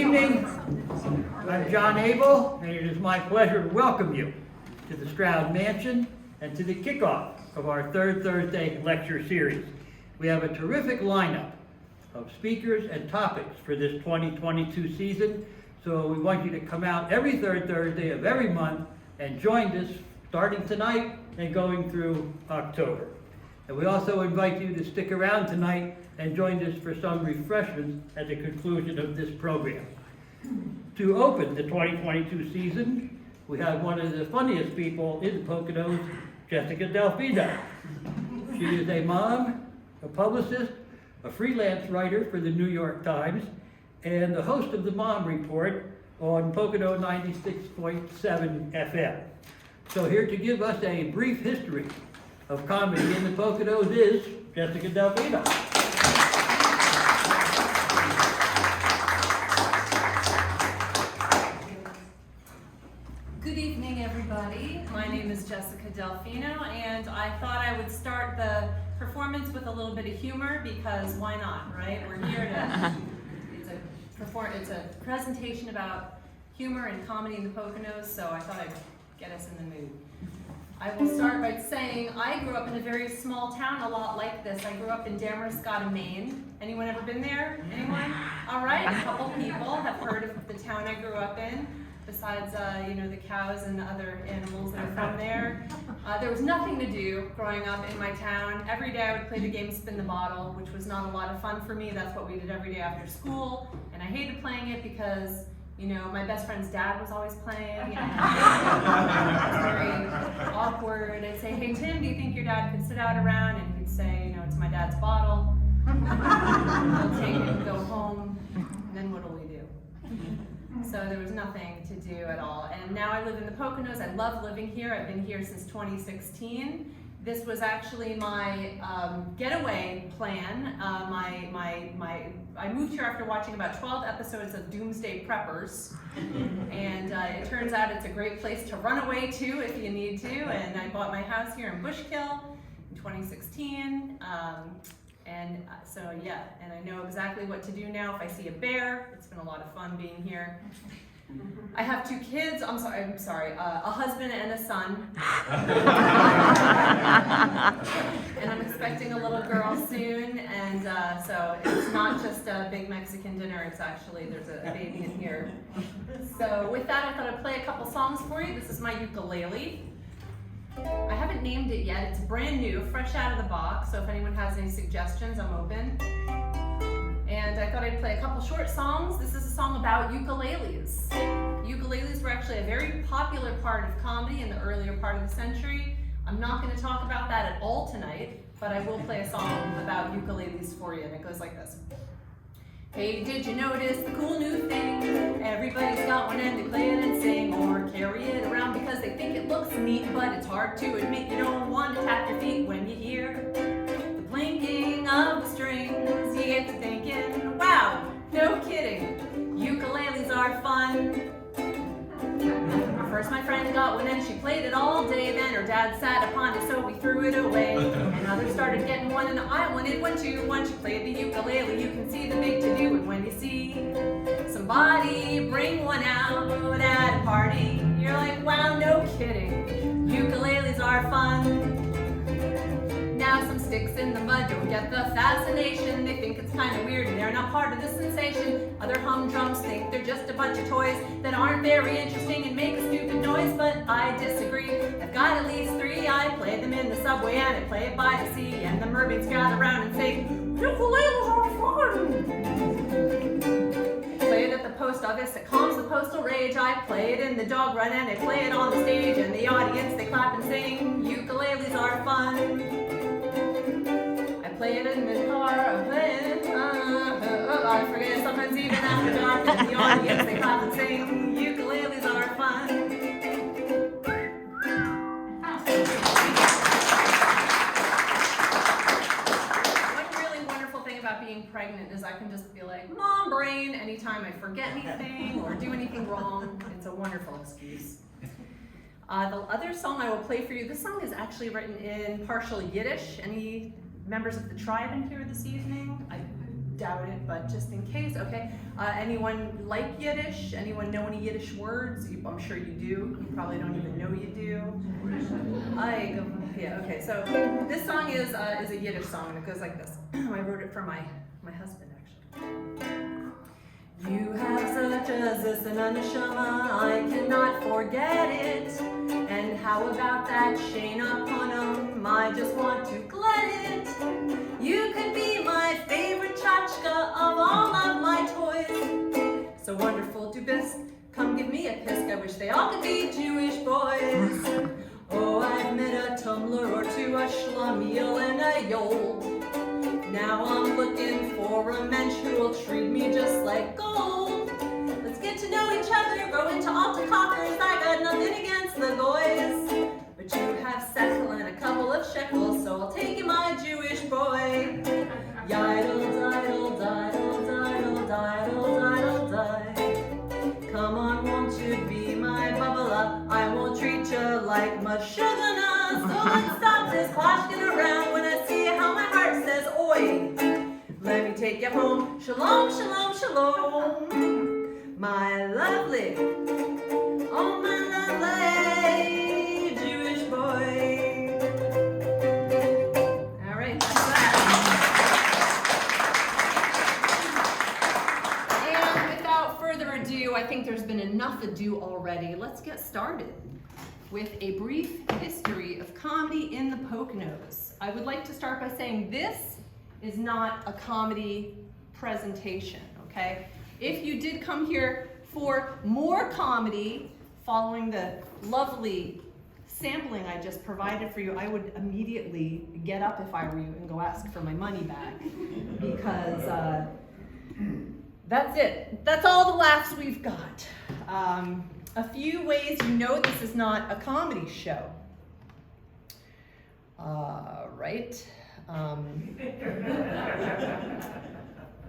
evening. I'm John Abel, and it is my pleasure to welcome you to the Stroud Mansion and to the kickoff of our third Thursday lecture series. We have a terrific lineup of speakers and topics for this 2022 season, so we want you to come out every third Thursday of every month and join us starting tonight and going through October. And we also invite you to stick around tonight and join us for some refreshments at the conclusion of this program. To open the 2022 season, we have one of the funniest people in the Poconos, Jessica Delfino. She is a mom, a publicist, a freelance writer for the New York Times, and the host of the Mom Report on Pocono 96.7 FM. So here to give us a brief history of comedy in the Poconos is Jessica Delfino. Good evening, everybody. My name is Jessica Delfino, and I thought I would start the performance with a little bit of humor, because why not, right? We're here to, it's a presentation about humor and comedy in the Poconos, so I thought I'd get us in the mood. I will start by saying I grew up in a very small town, a lot like this. I grew up in Tannersville, Maine. Anyone ever been there? Anyone? All right, a couple people have heard of the town I grew up in. Besides, the cows and the other animals that are from there. There was nothing to do growing up in my town. Every day I would play the game Spin the Bottle, which was not a lot of fun for me. That's what we did every day after school. And I hated playing it because, my best friend's dad was always playing. And it was very awkward. I'd say, hey, Tim, do you think your dad could sit out around? And he'd say, it's my dad's bottle. We'll take it and go home. And then what'll we do? So there was nothing to do at all. And now I live in the Poconos. I love living here. I've been here since 2016. This was actually my getaway plan. I moved here after watching about 12 episodes of Doomsday Preppers. And it turns out it's a great place to run away to if you need to. And I bought my house here in Bushkill in 2016. And I know exactly what to do now if I see a bear. It's been a lot of fun being here. I have two kids, a husband and a son. And I'm expecting a little girl soon, and so it's not just a big Mexican dinner, it's actually, there's a baby in here. So with that, I thought I'd play a couple songs for you. This is my ukulele. I haven't named it yet. It's brand new, fresh out of the box, so if anyone has any suggestions, I'm open. And I thought I'd play a couple short songs. This is a song about ukuleles. Ukuleles were actually a very popular part of comedy in the earlier part of the century. I'm not going to talk about that at all tonight, but I will play a song about ukuleles for you, and it goes like this. Hey, did you notice the cool new thing? Everybody's got one and they play it and sing or carry it around because they think it looks neat, but it's hard to admit you don't want to tap your feet when you hear the blinking of the strings. You get to thinking, wow, no kidding, ukuleles are fun. First my friend got one and she played it all day. Then her dad sat upon it, so we threw it away. And others started getting one, and I wanted one too. Once you played the ukulele, you can see the big to-do. And when you see somebody bring one out at a party, you're like, wow, no kidding, ukuleles are fun. Now some sticks in the mud don't get the fascination. They think it's kind of weird and they're not part of the sensation. Other humdrums think they're just a bunch of toys that aren't very interesting and make a stupid noise, but I disagree. I've got at least 3. I play them in the subway and I play it by the sea. And the mermaids gather around and say, ukuleles are fun. Play it at the post office, it calms the postal rage. I play it in the dog run and I play it on the stage. And the audience, they clap and sing, ukuleles are fun. Play it in the car, I play it, I forget sometimes even after dark. And the audience, they clap and sing, ukuleles are fun. One really wonderful thing about being pregnant is I can just be like, mom brain, anytime I forget anything or do anything wrong. It's a wonderful excuse. The other song I will play for you, this song is actually written in partial Yiddish. Any members of the tribe in here this evening? doubt it, but just in case, okay. Anyone like Yiddish? Anyone know any Yiddish words? I'm sure you do. You probably don't even know you do. Yeah, okay, so this song is a Yiddish song, and it goes like this. I wrote it for my husband, actually. You have such a zis and a neshama, I cannot forget it. And how about that Shana Punham? I just want to glet it. You could be my favorite tchotchke of all of my toys. So wonderful to bis, come give me a pisk. I wish they all could be Jewish boys. Oh, I've met a tumbler or two, a schlemiel and a yol. Now I'm looking for a mensch who'll treat me just like gold. Let's get to know each other, grow into altar cockers. I got nothing against the boys, but you have sechel and a couple of shekels, so I'll take you, my Jewish boy. Yidle, diddle, diddle, diddle, diddle, diddle, die. Come on, won't you be my bubbler? I won't treat you like mashugana. So let's stop this clashing around when I see how my heart says oi. Let me take you home. Shalom, shalom, shalom. My lovely, oh my lovely Jewish boy. All right, that's that. And without further ado, I think there's been enough ado already. Let's get started with a brief history of comedy in the Poconos. I would like to start by saying this is not a comedy presentation, okay? If you did come here for more comedy, following the lovely sampling I just provided for you, I would immediately get up if I were you and go ask for my money back, because that's it. That's all the laughs we've got. A few ways you know this is not a comedy show. Right?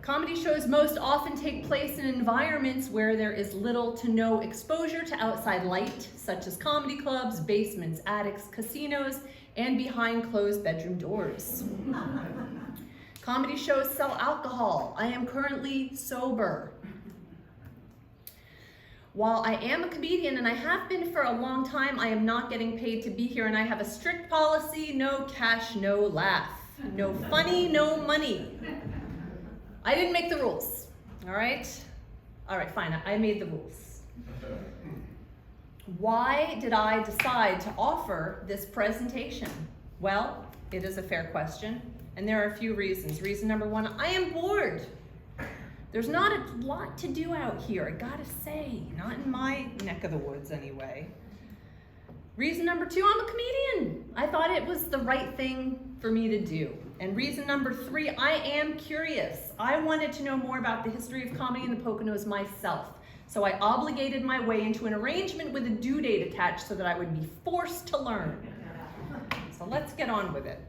Comedy shows most often take place in environments where there is little to no exposure to outside light, such as comedy clubs, basements, attics, casinos, and behind closed bedroom doors. Comedy shows sell alcohol. I am currently sober. While I am a comedian, and I have been for a long time, I am not getting paid to be here, and I have a strict policy: no cash, no laugh. No funny, no money. I didn't make the rules, all right? All right, fine, I made the rules. Why did I decide to offer this presentation? Well, it is a fair question, and there are a few reasons. Reason number one, I am bored. There's not a lot to do out here, I gotta say, not in my neck of the woods anyway. Reason number two, I'm a comedian. I thought it was the right thing for me to do. And reason number three, I am curious. I wanted to know more about the history of comedy in the Poconos myself. So I obligated my way into an arrangement with a due date attached so that I would be forced to learn. So let's get on with it.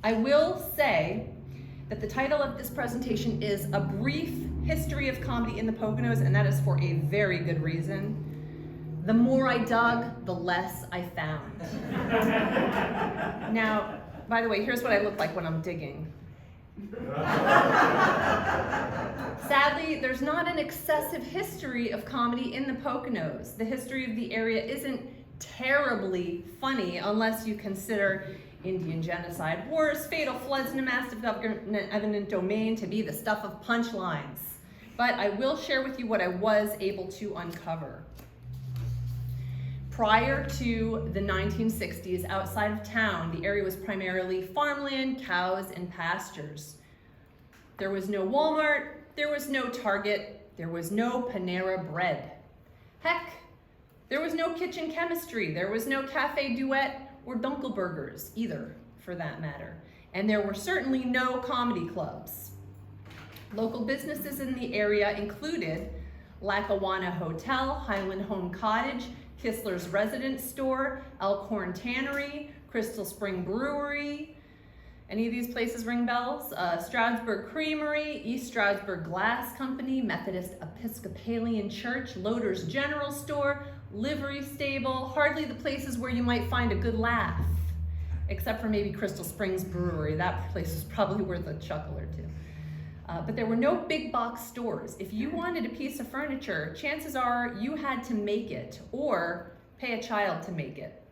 I will say that the title of this presentation is A Brief History of Comedy in the Poconos, and that is for a very good reason. The more I dug, the less I found. Now, by the way, here's what I look like when I'm digging. Sadly, there's not an excessive history of comedy in the Poconos. The history of the area isn't terribly funny unless you consider Indian genocide, wars, fatal floods, and a massive government eminent domain to be the stuff of punchlines. But I will share with you what I was able to uncover. Prior to the 1960s, outside of town, the area was primarily farmland, cows, and pastures. There was no Walmart, there was no Target, there was no Panera Bread. Heck, there was no kitchen chemistry, there was no Cafe Duet or Dunkelburgers either, for that matter. And there were certainly no comedy clubs. Local businesses in the area included Lackawanna Hotel, Highland Home Cottage, Kistler's Residence Store, Elkhorn Tannery, Crystal Spring Brewery. Any of these places ring bells? Stroudsburg Creamery, East Stroudsburg Glass Company, Methodist Episcopalian Church, Loader's General Store, Livery Stable, hardly the places where you might find a good laugh, except for maybe Crystal Springs Brewery. That place is probably worth a chuckle or two. But there were no big box stores. If you wanted a piece of furniture, chances are you had to make it or pay a child to make it,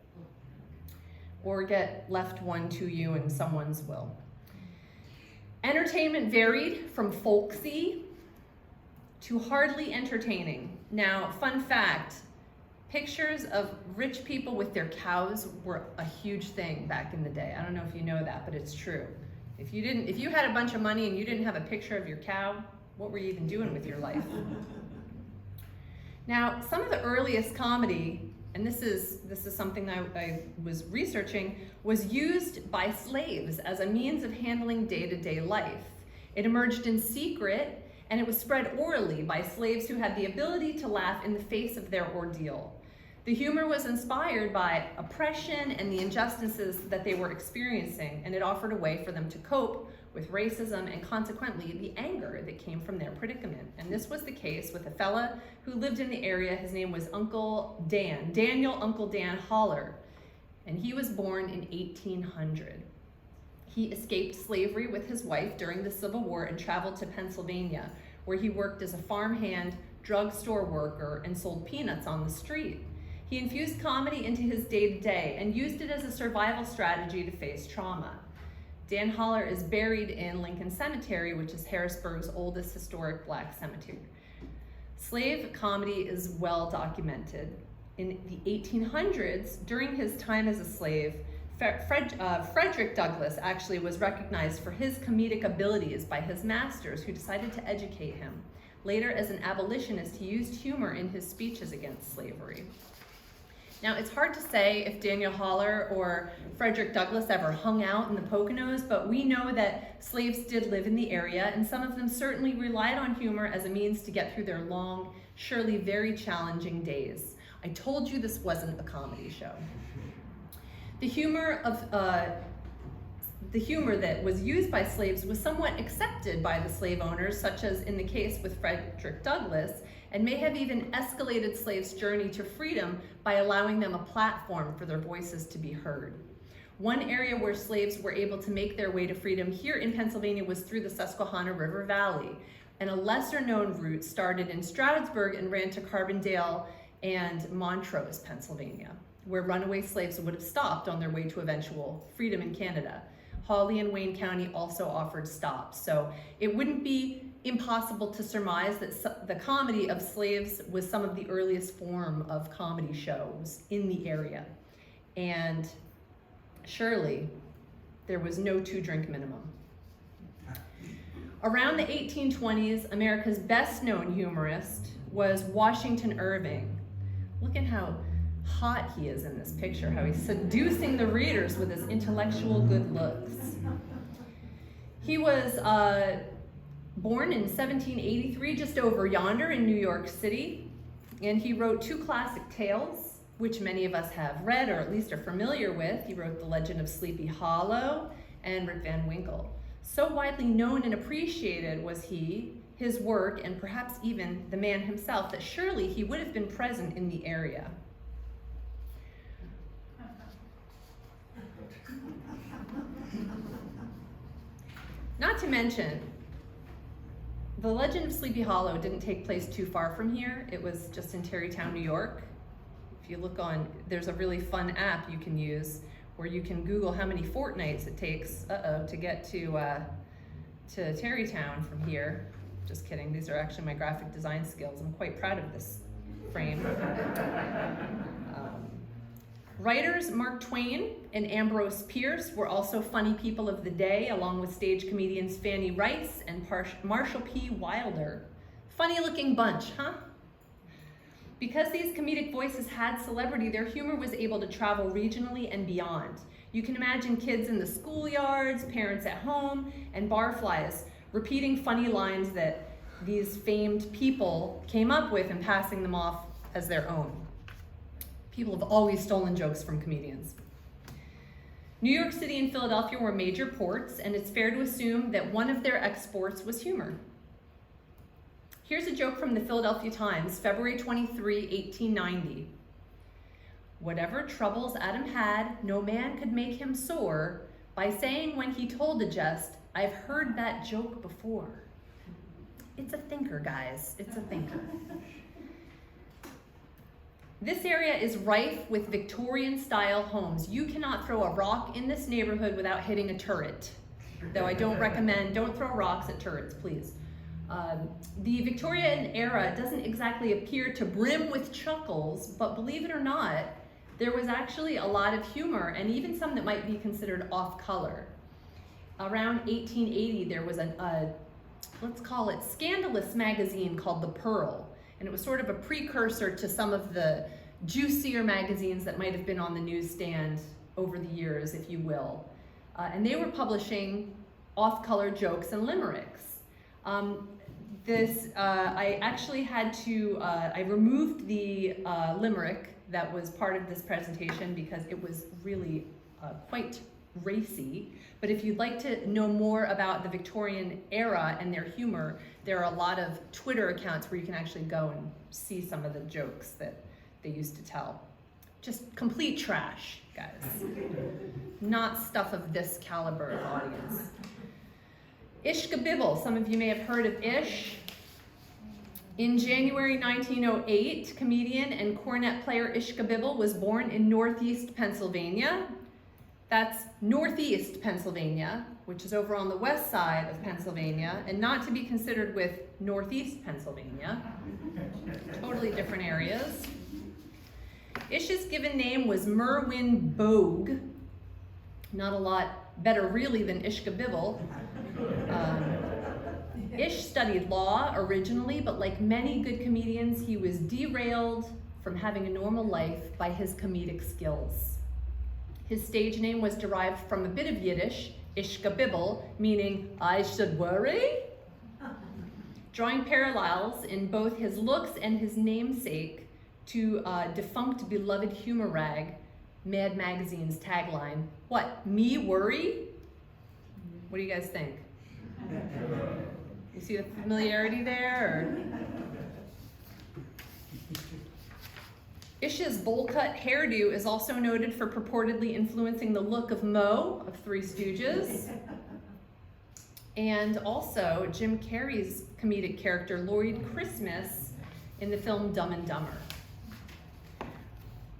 or get left one to you in someone's will. Entertainment varied from folksy to hardly entertaining. Now, fun fact, pictures of rich people with their cows were a huge thing back in the day. I don't know if you know that, but it's true. If you had a bunch of money and you didn't have a picture of your cow, what were you even doing with your life? Now, some of the earliest comedy, and this is something I was researching, was used by slaves as a means of handling day-to-day life. It emerged in secret, and it was spread orally by slaves who had the ability to laugh in the face of their ordeal. The humor was inspired by oppression and the injustices that they were experiencing, and it offered a way for them to cope with racism and consequently the anger that came from their predicament. And this was the case with a fella who lived in the area. His name was Uncle Dan, Daniel Uncle Dan Holler, and he was born in 1800. He escaped slavery with his wife during the Civil War and traveled to Pennsylvania, where he worked as a farmhand, drugstore worker, and sold peanuts on the street. He infused comedy into his day-to-day and used it as a survival strategy to face trauma. Dan Holler is buried in Lincoln Cemetery, which is Harrisburg's oldest historic black cemetery. Slave comedy is well documented. In the 1800s, during his time as a slave, Frederick Douglass actually was recognized for his comedic abilities by his masters, who decided to educate him. Later, as an abolitionist, he used humor in his speeches against slavery. Now, it's hard to say if Daniel Holler or Frederick Douglass ever hung out in the Poconos, but we know that slaves did live in the area, and some of them certainly relied on humor as a means to get through their long, surely very challenging days. I told you this wasn't a comedy show. The humor that was used by slaves was somewhat accepted by the slave owners, such as in the case with Frederick Douglass, and may have even escalated slaves' journey to freedom by allowing them a platform for their voices to be heard. One area where slaves were able to make their way to freedom here in Pennsylvania was through the Susquehanna River Valley, and a lesser-known route started in Stroudsburg and ran to Carbondale and Montrose, Pennsylvania, where runaway slaves would have stopped on their way to eventual freedom in Canada. Hawley and Wayne County also offered stops, so it wouldn't be impossible to surmise that the comedy of slaves was some of the earliest form of comedy shows in the area. And surely there was no 2-drink minimum. Around the 1820s, America's best known humorist was Washington Irving. Look at how hot he is in this picture, how he's seducing the readers with his intellectual good looks. He was born in 1783, just over yonder in New York City, and he wrote 2 classic tales, which many of us have read or at least are familiar with. He wrote The Legend of Sleepy Hollow and Rip Van Winkle. So widely known and appreciated was he, his work, and perhaps even the man himself, that surely he would have been present in the area. Not to mention, The Legend of Sleepy Hollow didn't take place too far from here. It was just in Tarrytown, New York. If you look on, there's a really fun app you can use where you can Google how many fortnights it takes, to get to Tarrytown from here. Just kidding, these are actually my graphic design skills. I'm quite proud of this frame. Writers Mark Twain and Ambrose Pierce were also funny people of the day, along with stage comedians Fanny Rice and Marshall P. Wilder. Funny looking bunch, huh? Because these comedic voices had celebrity, their humor was able to travel regionally and beyond. You can imagine kids in the schoolyards, parents at home, and barflies repeating funny lines that these famed people came up with and passing them off as their own. People have always stolen jokes from comedians. New York City and Philadelphia were major ports, and it's fair to assume that one of their exports was humor. Here's a joke from the Philadelphia Times, February 23, 1890. Whatever troubles Adam had, no man could make him sore by saying when he told a jest, I've heard that joke before. it's a thinker, guys. It's a thinker. This area is rife with Victorian-style homes. You cannot throw a rock in this neighborhood without hitting a turret. Though I don't recommend, don't throw rocks at turrets, please. The Victorian era doesn't exactly appear to brim with chuckles, but believe it or not, there was actually a lot of humor and even some that might be considered off-color. Around 1880, there was let's call it scandalous magazine called The Pearl, and it was sort of a precursor to some of the juicier magazines that might have been on the newsstand over the years, if you will. And they were publishing off-color jokes and limericks. I actually had to, I removed the limerick that was part of this presentation because it was really quite racy. But if you'd like to know more about the Victorian era and their humor, there are a lot of Twitter accounts where you can actually go and see some of the jokes that they used to tell. Just complete trash, guys. Not stuff of this caliber of audience. Ishkabibble, some of you may have heard of Ish. In January 1908, comedian and cornet player Ishkabibble was born in Northeast Pennsylvania. That's Northeast Pennsylvania, which is over on the west side of Pennsylvania, and not to be considered with Northeast Pennsylvania. Totally different areas. Ish's given name was Merwin Bogue. Not a lot better really than Ishkabibble. Ish studied law originally, but like many good comedians, he was derailed from having a normal life by his comedic skills. His stage name was derived from a bit of Yiddish, Ishkabibble, meaning I should worry. Drawing parallels in both his looks and his namesake to defunct beloved humor rag, Mad Magazine's tagline, what, me worry? What do you guys think? You see the familiarity there? Ish's bowl-cut hairdo is also noted for purportedly influencing the look of Moe of Three Stooges. And also Jim Carrey's comedic character Lloyd Christmas in the film Dumb and Dumber.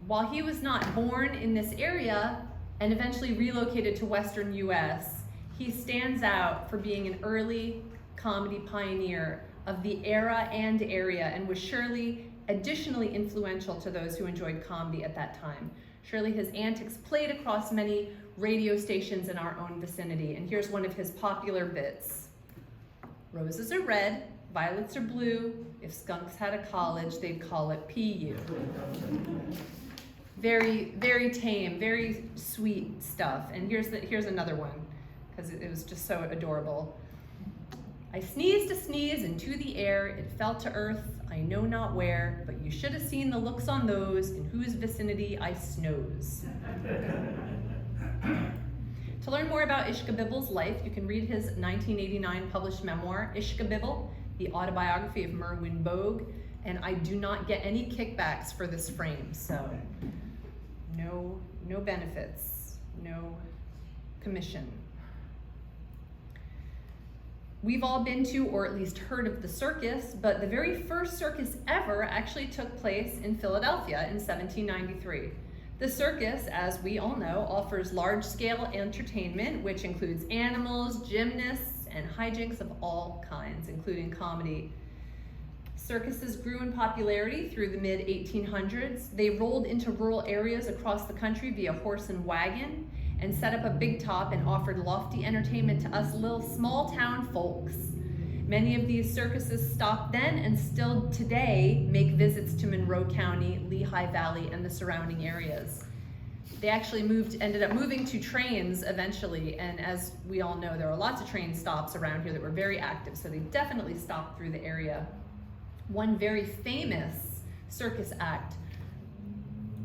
While he was not born in this area and eventually relocated to Western US, he stands out for being an early comedy pioneer of the era and area and was surely additionally influential to those who enjoyed comedy at that time. Surely his antics played across many radio stations in our own vicinity, and here's one of his popular bits. Roses are red, violets are blue. If skunks had a college, they'd call it PU. Very, very tame, very sweet stuff. And here's another one, because it was just so adorable. I sneezed a sneeze into the air, it fell to earth, I know not where, but you should have seen the looks on those in whose vicinity I snows. To learn more about Ishkabibble's life, you can read his 1989 published memoir, Ishkabibble, the autobiography of Merwin Bogue, and I do not get any kickbacks for this frame, so no benefits, no commission. We've all been to, or at least heard of, the circus, but the very first circus ever actually took place in Philadelphia in 1793. The circus, as we all know, offers large-scale entertainment, which includes animals, gymnasts, and hijinks of all kinds, including comedy. Circuses grew in popularity through the mid-1800s. They rolled into rural areas across the country via horse and wagon, and set up a big top and offered lofty entertainment to us little small town folks. Many of these circuses stopped then and still today make visits to Monroe County, Lehigh Valley, and the surrounding areas. They actually ended up moving to trains eventually, and as we all know, there are lots of train stops around here that were very active, so they definitely stopped through the area. One very famous circus act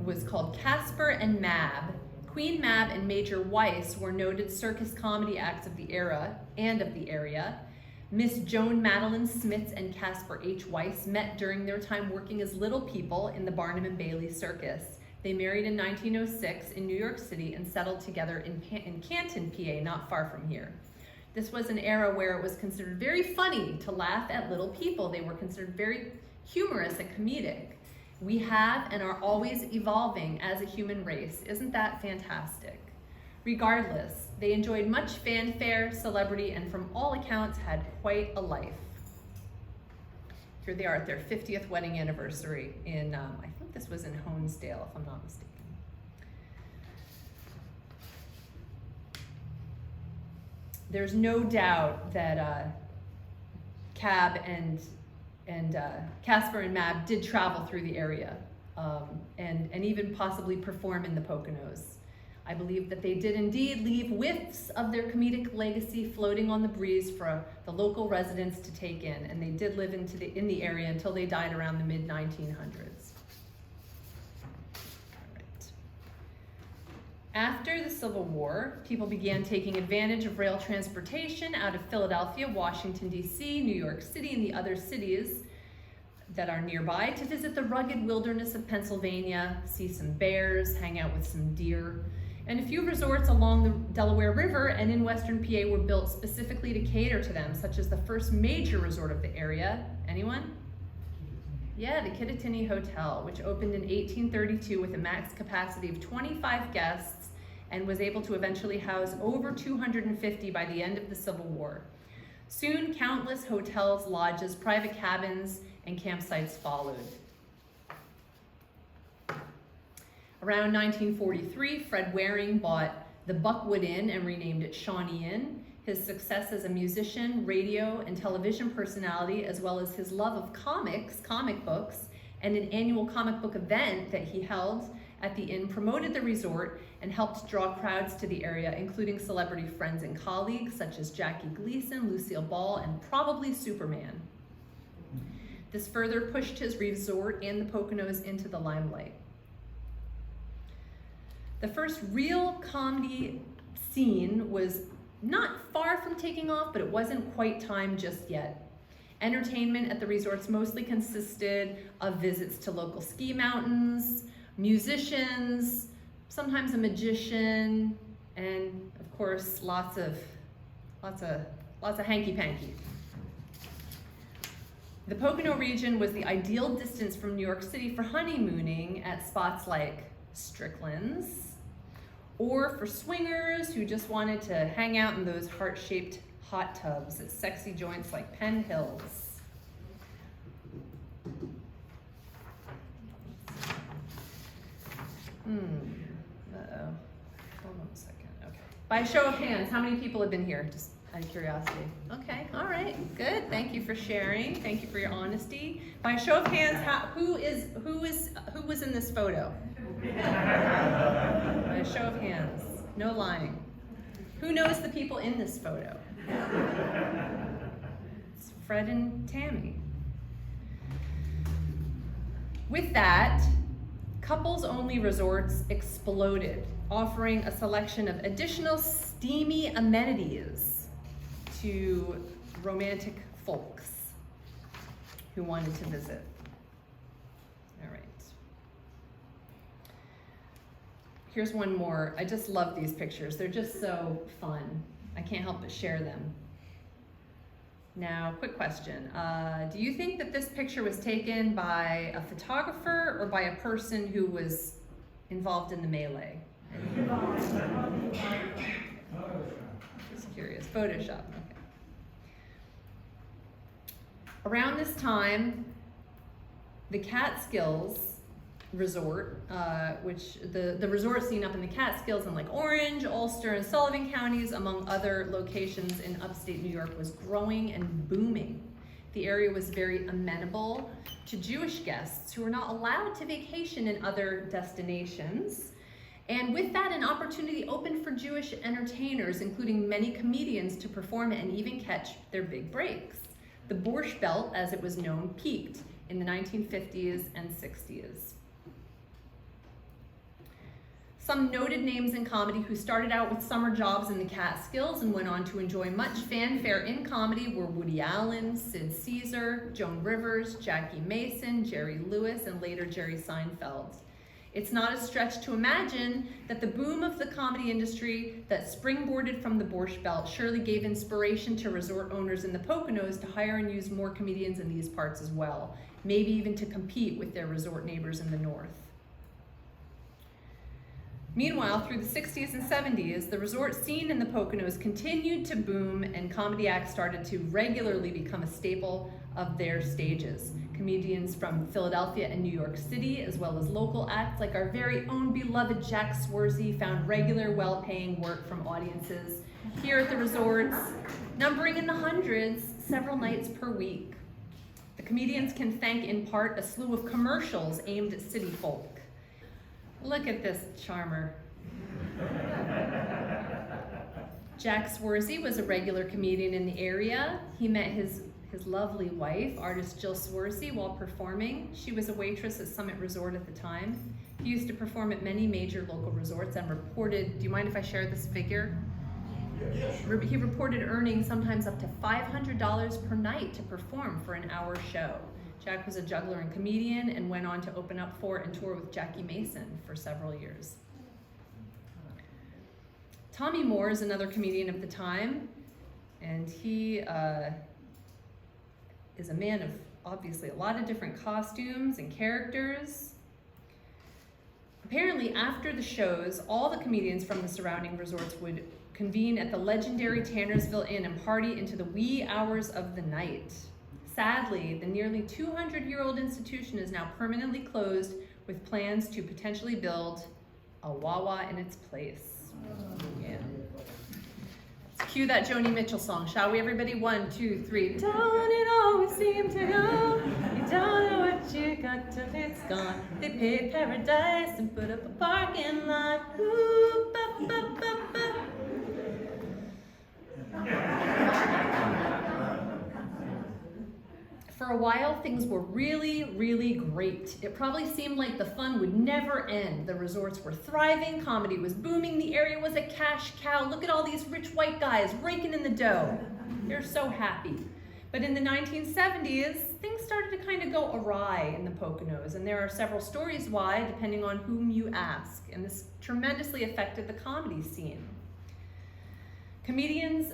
was called Casper Mab. Queen Mab and Major Weiss were noted circus comedy acts of the era and of the area. Miss Joan Madeline Smits and Casper H. Weiss met during their time working as little people in the Barnum and Bailey Circus. They married in 1906 in New York City and settled together in Canton, PA, not far from here. This was an era where it was considered very funny to laugh at little people. They were considered very humorous and comedic. We have and are always evolving as a human race. Isn't that fantastic? Regardless, they enjoyed much fanfare, celebrity, and from all accounts had quite a life. Here they are at their 50th wedding anniversary in, I think this was in Honesdale, if I'm not mistaken. There's no doubt that Cab and Casper and Mab did travel through the area and even possibly perform in the Poconos. I believe that they did indeed leave whiffs of their comedic legacy floating on the breeze for the local residents to take in, and they did live in the area until they died around the mid-1900s. After the Civil War, people began taking advantage of rail transportation out of Philadelphia, Washington, D.C., New York City, and the other cities that are nearby to visit the rugged wilderness of Pennsylvania, see some bears, hang out with some deer. And a few resorts along the Delaware River and in Western PA were built specifically to cater to them, such as the first major resort of the area. Anyone? Yeah, the Kittatinny Hotel, which opened in 1832 with a max capacity of 25 guests and was able to eventually house over 250 by the end of the Civil War. Soon, countless hotels, lodges, private cabins, and campsites followed. Around 1943, Fred Waring bought the Buckwood Inn and renamed it Shawnee Inn. His success as a musician, radio, and television personality, as well as his love of comics, comic books, and an annual comic book event that he held at the inn promoted the resort and helped draw crowds to the area, including celebrity friends and colleagues such as Jackie Gleason, Lucille Ball, and probably Superman. This further pushed his resort and the Poconos into the limelight. The first real comedy scene was not far from taking off, but it wasn't quite time just yet. Entertainment at the resorts mostly consisted of visits to local ski mountains, musicians, sometimes a magician, and of course lots of hanky-panky. The Pocono region was the ideal distance from New York City for honeymooning at spots like Strickland's, or for swingers who just wanted to hang out in those heart-shaped hot tubs at sexy joints like Penn Hills. Uh-oh. Hold on a second. Okay. By a show of hands, how many people have been here? Just out of curiosity. Okay, all right, good. Thank you for sharing. Thank you for your honesty. By a show of hands, who was in this photo? By a show of hands. No lying. Who knows the people in this photo? It's Fred and Tammy. With that, couples-only resorts exploded, offering a selection of additional steamy amenities to romantic folks who wanted to visit. All right. Here's one more. I just love these pictures. They're just so fun. I can't help but share them. Now, quick question. Do you think that this picture was taken by a photographer or by a person who was involved in the melee? Just curious. Photoshop. Okay. Around this time, the Catskills resort, which the resort scene up in the Catskills in like Orange, Ulster, and Sullivan counties, among other locations in upstate New York, was growing and booming. The area was very amenable to Jewish guests who were not allowed to vacation in other destinations. And with that, an opportunity opened for Jewish entertainers, including many comedians, to perform and even catch their big breaks. The Borscht Belt, as it was known, peaked in the 1950s and 60s. Some noted names in comedy who started out with summer jobs in the Catskills and went on to enjoy much fanfare in comedy were Woody Allen, Sid Caesar, Joan Rivers, Jackie Mason, Jerry Lewis, and later Jerry Seinfeld. It's not a stretch to imagine that the boom of the comedy industry that springboarded from the Borscht Belt surely gave inspiration to resort owners in the Poconos to hire and use more comedians in these parts as well, maybe even to compete with their resort neighbors in the north. Meanwhile, through the 60s and 70s, the resort scene in the Poconos continued to boom and comedy acts started to regularly become a staple of their stages. Comedians from Philadelphia and New York City, as well as local acts like our very own beloved Jack Swersey, found regular, well-paying work from audiences here at the resorts, numbering in the hundreds, several nights per week. The comedians can thank in part a slew of commercials aimed at city folk. Look at this charmer. Jack Swersey was a regular comedian in the area. He met his lovely wife, artist Jill Swersey, while performing. She was a waitress at Summit Resort at the time. He used to perform at many major local resorts and reported, do you mind if I share this figure? He reported earning sometimes up to $500 per night to perform for an hour show. Jack was a juggler and comedian and went on to open up for and tour with Jackie Mason for several years. Tommy Moore is another comedian of the time, and he is a man of obviously a lot of different costumes and characters. Apparently, after the shows, all the comedians from the surrounding resorts would convene at the legendary Tannersville Inn and party into the wee hours of the night. Sadly, the nearly 200-year-old institution is now permanently closed with plans to potentially build a Wawa in its place. Yeah. Let's cue that Joni Mitchell song, shall we, everybody? 1, 2, 3. Don't it always seem to go? You don't know what you got till it's gone. They paid paradise and put up a parking lot. Ooh, ba, ba, ba, ba. For a while, things were really, really great. It probably seemed like the fun would never end. The resorts were thriving, comedy was booming, the area was a cash cow. Look at all these rich white guys raking in the dough. They're so happy. But in the 1970s, things started to kind of go awry in the Poconos, and there are several stories why, depending on whom you ask, and this tremendously affected the comedy scene. Comedians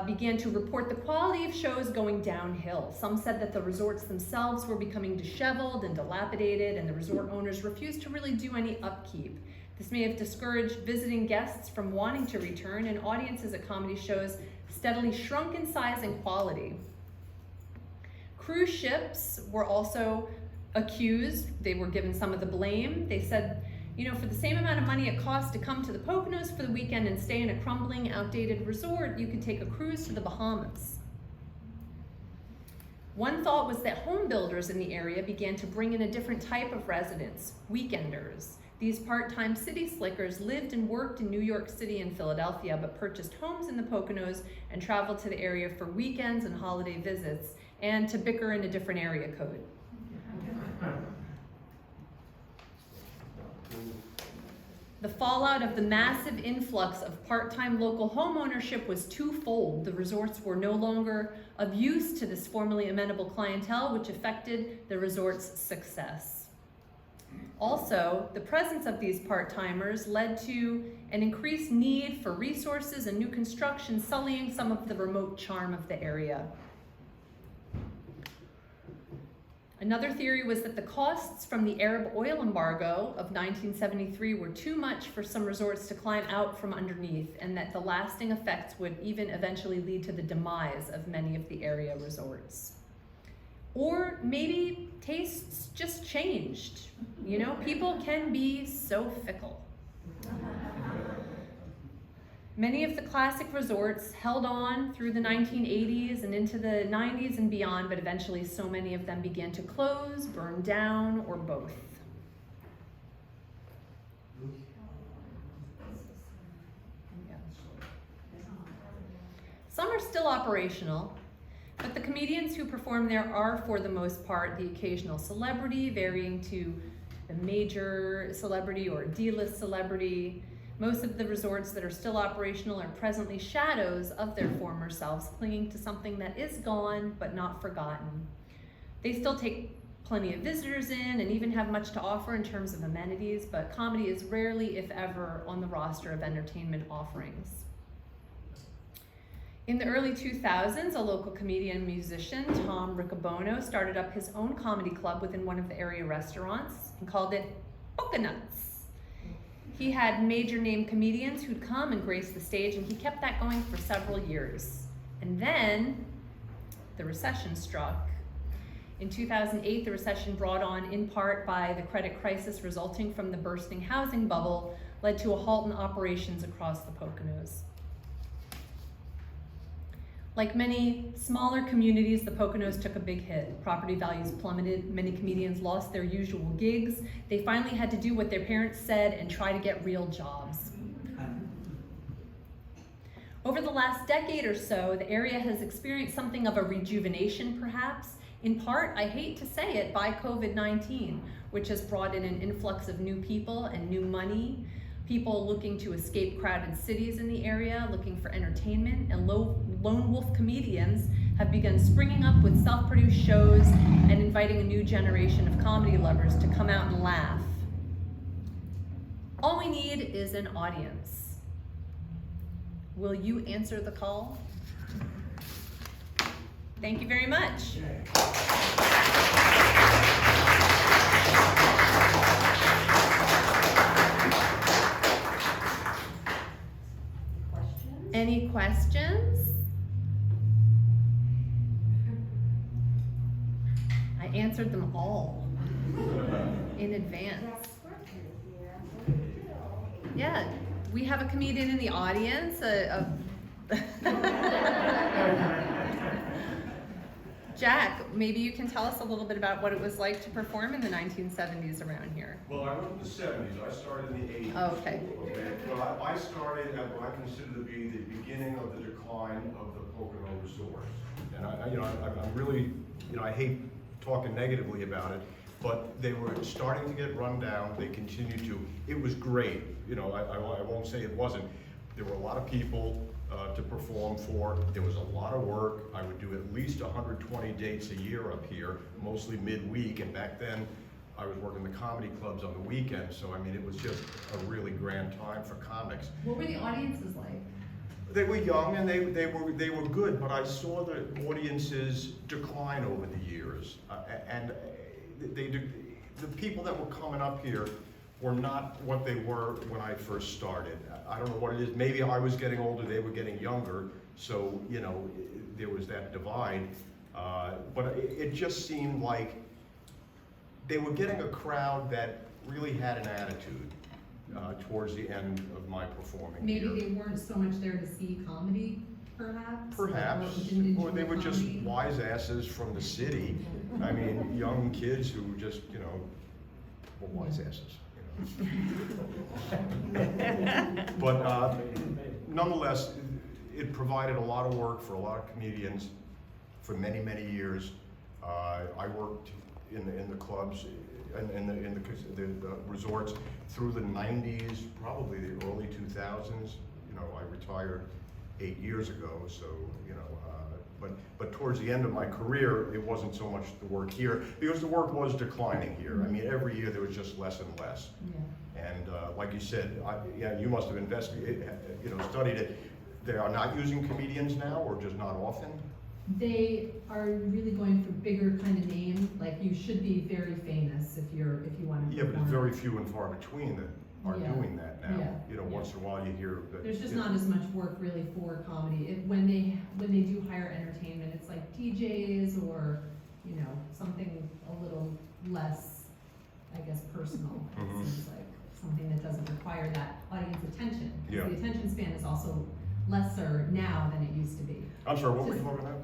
began to report the quality of shows going downhill. Some said that the resorts themselves were becoming disheveled and dilapidated, and the resort owners refused to really do any upkeep. This may have discouraged visiting guests from wanting to return, and audiences at comedy shows steadily shrunk in size and quality. Cruise ships were also accused. They were given some of the blame. They said, you know, for the same amount of money it costs to come to the Poconos for the weekend and stay in a crumbling, outdated resort, you could take a cruise to the Bahamas. One thought was that home builders in the area began to bring in a different type of residents, weekenders. These part-time city slickers lived and worked in New York City and Philadelphia, but purchased homes in the Poconos and traveled to the area for weekends and holiday visits, and to bicker in a different area code. The fallout of the massive influx of part-time local home ownership was twofold. The resorts were no longer of use to this formerly amenable clientele, which affected the resort's success. Also, the presence of these part-timers led to an increased need for resources and new construction, sullying some of the remote charm of the area. Another theory was that the costs from the Arab oil embargo of 1973 were too much for some resorts to climb out from underneath, and that the lasting effects would even eventually lead to the demise of many of the area resorts. Or maybe tastes just changed. You know, people can be so fickle. Many of the classic resorts held on through the 1980s and into the 90s and beyond, but eventually so many of them began to close, burn down, or both. Some are still operational, but the comedians who perform there are, for the most part, the occasional celebrity, varying to a major celebrity or a D-list celebrity. Most of the resorts that are still operational are presently shadows of their former selves, clinging to something that is gone but not forgotten. They still take plenty of visitors in and even have much to offer in terms of amenities, but comedy is rarely, if ever, on the roster of entertainment offerings. In the early 2000s, a local comedian and musician, Tom Riccobono, started up his own comedy club within one of the area restaurants and called it Poconos. He had major name comedians who'd come and grace the stage, and he kept that going for several years. And then the recession struck. In 2008, the recession, brought on in part by the credit crisis resulting from the bursting housing bubble, led to a halt in operations across the Poconos. Like many smaller communities, the Poconos took a big hit. Property values plummeted. Many comedians lost their usual gigs. They finally had to do what their parents said and try to get real jobs. Over the last decade or so, the area has experienced something of a rejuvenation, perhaps, in part, I hate to say it, by COVID-19, which has brought in an influx of new people and new money, people looking to escape crowded cities in the area, looking for entertainment, and lone wolf comedians have begun springing up with self-produced shows and inviting a new generation of comedy lovers to come out and laugh. All we need is an audience. Will you answer the call? Thank you very much. Any questions? I answered them all in advance. Yeah, we have a comedian in the audience. Jack, maybe you can tell us a little bit about what it was like to perform in the 1970s around here. Well, I went in the 70s. I started in the 80s. Oh, okay. Well, I started at what I consider to be the beginning of the decline of the Pocono resort. And I'm really, I hate talking negatively about it, but they were starting to get run down. They continued to. It was great. I won't say it wasn't. There were a lot of people to perform for. There was a lot of work. I would do at least 120 dates a year up here, mostly midweek, and back then I was working the comedy clubs on the weekends, so it was just a really grand time for comics. What were the audiences like? They were young and they were good, but I saw the audiences decline over the years, and the people that were coming up here were not what they were when I first started. I don't know what it is. Maybe I was getting older, they were getting younger, so there was that divide. But it just seemed like they were getting a crowd that really had an attitude towards the end of my performing. Maybe here. they weren't so much there to see comedy, perhaps? Perhaps, or they were just wise asses from the city. Young kids who just, were wise asses. But nonetheless, it provided a lot of work for a lot of comedians for many, many years. I worked in the clubs and in the resorts through the 90s, probably the early 2000s. I retired 8 years ago, so but towards the end of my career, it wasn't so much the work here, because the work was declining here. Every year there was just less and less. Yeah. And like you said, you must have investigated, studied it. They are not using comedians now, or just not often? They are really going for bigger kind of name, like you should be very famous if you want to. Yeah, but it's very few and far between that are doing that now. Yeah. Once in a while you hear that. There's just not as much work really for comedy. When they do hire entertainment, it's like DJs or something a little less, I guess, personal. Mm-hmm. It seems like something that doesn't require that audience attention. Yeah. The attention span is also lesser now than it used to be. I'm sorry, what were you talking about?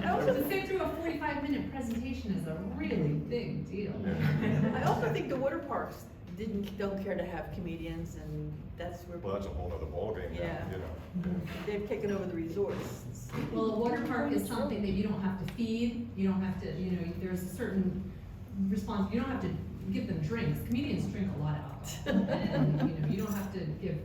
I also think through a 45-minute presentation is a really big deal. Yeah. I also think the water parks don't care to have comedians, and that's where Well, that's a whole other ballgame now, Yeah. they've taken over the resorts. Well, a water park is something that you don't have to feed, you don't have to, there's a certain response, you don't have to give them drinks. Comedians drink a lot of alcohol, and, you don't have to give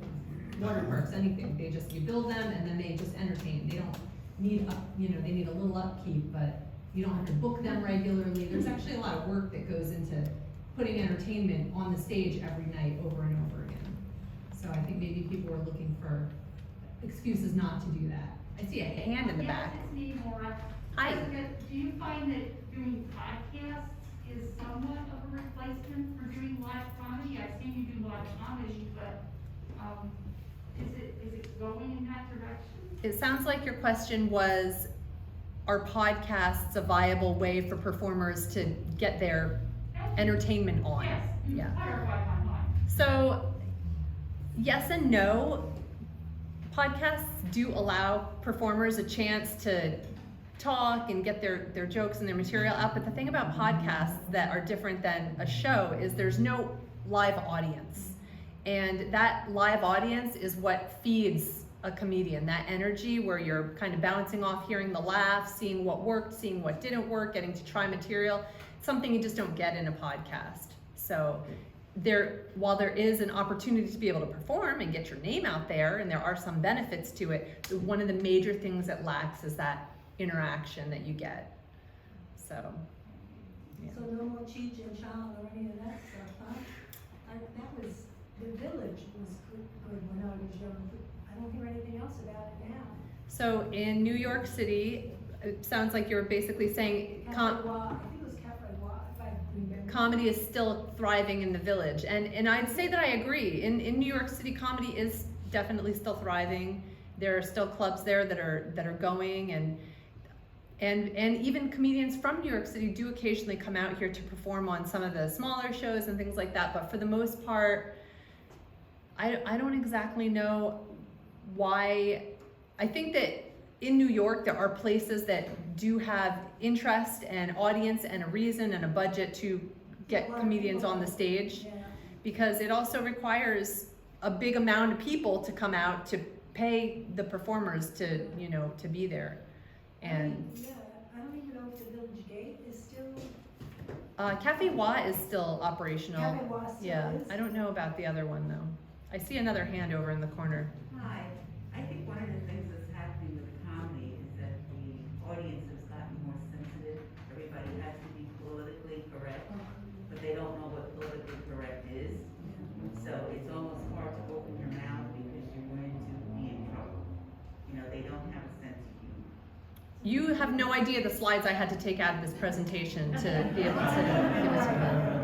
water parks anything. You build them and then they just entertain. They don't need they need a little upkeep, but you don't have to book them regularly. There's actually a lot of work that goes into putting entertainment on the stage every night over and over again. So I think maybe people are looking for excuses not to do that. I see a hand in the back. Yes, it's me, Maura. Hi. Jessica, do you find that doing podcasts is somewhat of a replacement for doing live comedy? I've seen you do live comedy, but, is it going in that direction? It sounds like your question was, are podcasts a viable way for performers to get their entertainment on? Yes, you Yeah. clarified my mind. So, yes and no. Podcasts do allow performers a chance to talk and get their jokes and their material out, but the thing about podcasts that are different than a show is there's no live audience. And that live audience is what feeds a comedian, that energy where you're kind of bouncing off, hearing the laughs, seeing what worked, seeing what didn't work, getting to try material, something you just don't get in a podcast. So while there is an opportunity to be able to perform and get your name out there, and there are some benefits to it, one of the major things it lacks is that interaction that you get. So, yeah. So no more Cheech and Chong or any of that stuff, huh? That was, the Village was good when I was young. I don't hear anything else about it now. So in New York City, it sounds like you're basically saying I think it was Cafe Wa, if I remember. comedy is still thriving in the Village, and I'd say that I agree. In New York City, comedy is definitely still thriving. There are still clubs there that are going, and even comedians from New York City do occasionally come out here to perform on some of the smaller shows and things like that. But for the most part, I don't exactly know why. I think that in New York there are places that do have interest and audience and a reason and a budget to get comedians on the stage, Yeah. because it also requires a big amount of people to come out to pay the performers to be there. And Yeah, I don't even know if the Village Gate is still. Cafe Wa is still operational. Cafe Wa still Yeah, is? I don't know about the other one though. I see another hand over in the corner. Hi, I think one of the things that's happening with comedy is that the audience has gotten more sensitive. Everybody has to be politically correct, but they don't know what politically correct is. So it's almost hard to open your mouth because you're going to be in trouble. They don't have a sense of humor. You have no idea the slides I had to take out of this presentation to be able to give it to them.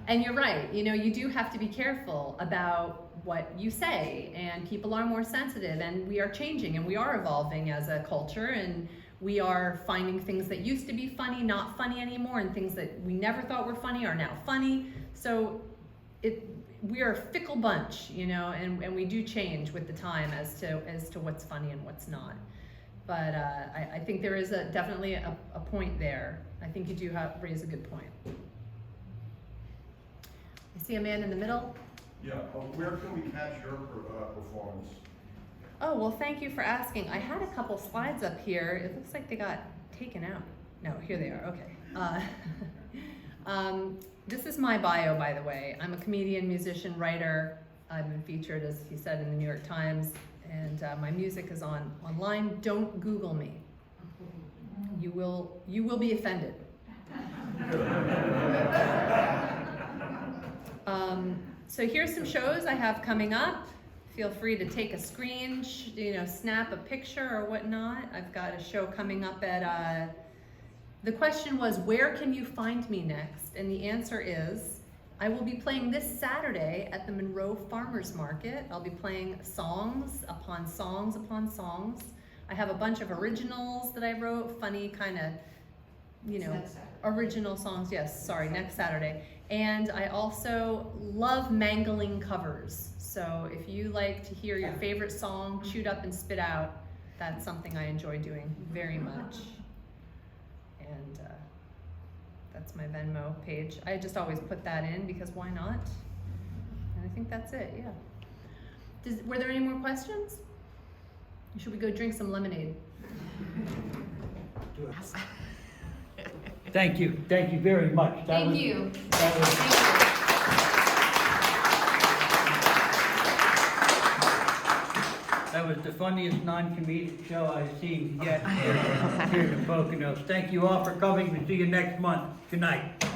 And you're right, you do have to be careful about what you say, and people are more sensitive, and we are changing and we are evolving as a culture, and we are finding things that used to be funny not funny anymore, and things that we never thought were funny are now funny. So we are a fickle bunch, and we do change with the time as to what's funny and what's not. But I think there is definitely a point there. I think you do raise a good point. I see a man in the middle. Yeah, where can we catch your performance? Oh, well, thank you for asking. I had a couple slides up here. It looks like they got taken out. No, here they are, okay. This is my bio, by the way. I'm a comedian, musician, writer. I've been featured, as he said, in the New York Times, and my music is online. Don't Google me. You will be offended. So here's some shows I have coming up. Feel free to take a screen, snap a picture or whatnot. I've got a show coming up at, the question was, where can you find me next? And the answer is, I will be playing this Saturday at the Monroe Farmers Market. I'll be playing songs upon songs upon songs. I have a bunch of originals that I wrote, funny kind of, original songs. Yes, sorry, next Saturday. And I also love mangling covers. So if you like to hear your favorite song chewed up and spit out, that's something I enjoy doing very much. And that's my Venmo page. I just always put that in because why not? And I think that's it, yeah. Were there any more questions? Should we go drink some lemonade? Thank you very much. Thank you. That was the funniest non-comedic show I've seen yet here in the Poconos. Thank you all for coming. We'll see you next month. Good night.